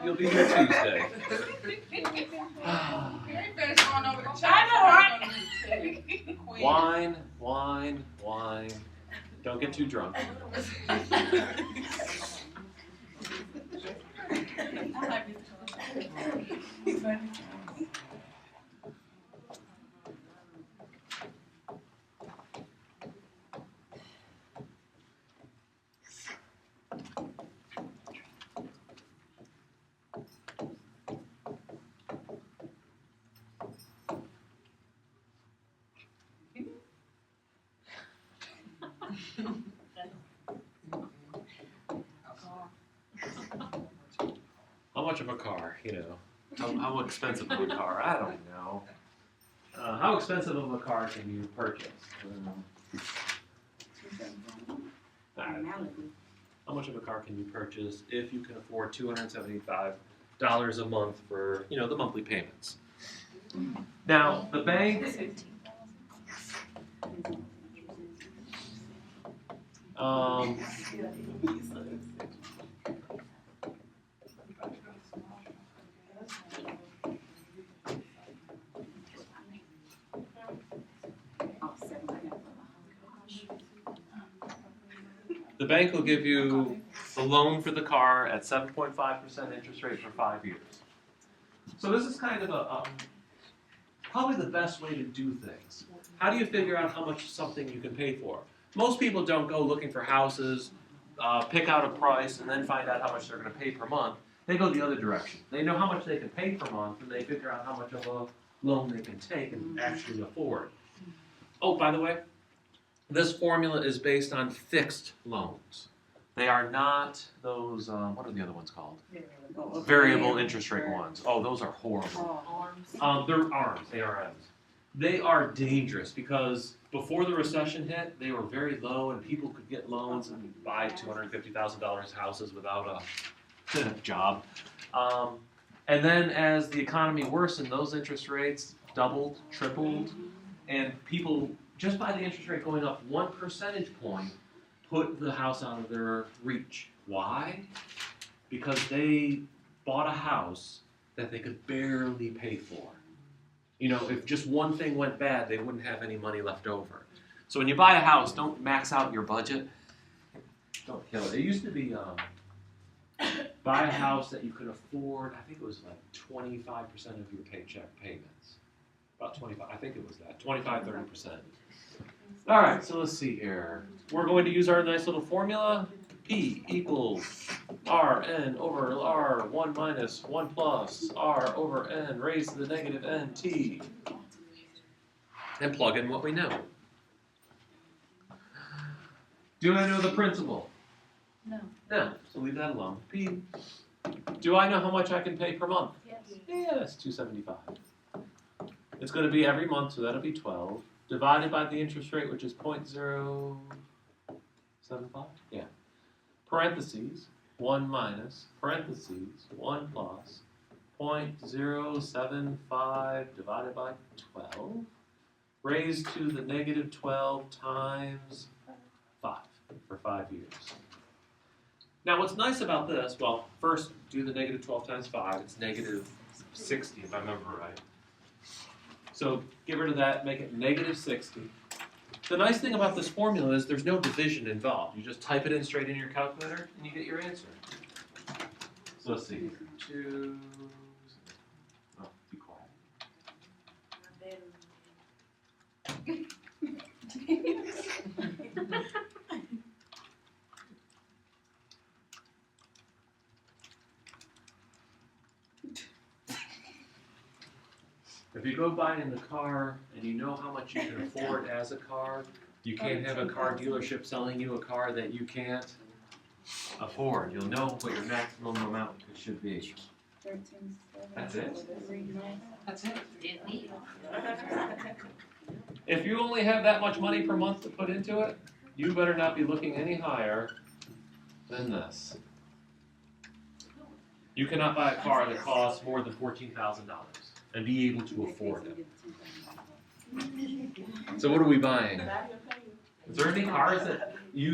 You'll be here Tuesday. Wine, wine, wine. Don't get too drunk. How much of a car, you know? How expensive of a car? I don't know. How expensive of a car can you purchase? How much of a car can you purchase if you can afford $275 a month for, you know, the monthly payments? Now, the bank, the bank will give you the loan for the car at 7.5% interest rate for 5 years. So this is kind of probably the best way to do things. How do you figure out how much something you can pay for? Most people don't go looking for houses, pick out a price, and then find out how much they're going to pay per month. They go the other direction. They know how much they can pay per month, and they figure out how much of a loan they can take and actually afford. Oh, by the way, this formula is based on fixed loans. They are not those, what are the other ones called? Variable interest rate ones. Oh, those are horrible. They're ARMs, ARMs. They are dangerous because before the recession hit, they were very low and people could get loans and buy $250,000 houses without a job. And then as the economy worsened, those interest rates doubled, tripled, and people, just by the interest rate going up 1 percentage point, put the house out of their reach. Why? Because they bought a house that they could barely pay for. You know, if just one thing went bad, they wouldn't have any money left over. So when you buy a house, don't max out your budget. Don't kill it. It used to be buy a house that you could afford. I think it was like 25% of your paycheck payments. About 25. I think it was that. 25, 30%. All right, so let's see here. We're going to use our nice little formula. P equals Rn over R, 1 minus 1 plus R over N raised to the negative NT. And plug in what we know. Do I know the principal? No. No, so leave that alone. P. Do I know how much I can pay per month? Yes. Yeah, that's $275. It's going to be every month, so that'll be 12. Divided by the interest rate, which is 0.075? Yeah. Parentheses, 1 minus, parentheses, 1 plus, 0.075 divided by 12, raised to the negative 12 times 5 for 5 years. Now what's nice about this, well, first do the negative 12 times 5, it's negative 60 if I remember right. So get rid of that, make it negative 60. The nice thing about this formula is there's no division involved. You just type it in straight in your calculator and you get your answer. So let's see here. Oh, be quiet. If you go buying the car and you know how much you can afford as a car, you can't have a car dealership selling you a car that you can't afford. You'll know what your maximum amount should be. That's it? That's it. If you only have that much money per month to put into it, you better not be looking any higher than this. You cannot buy a car that costs more than $14,000 and be able to afford it. So what are we buying? Is there any cars that use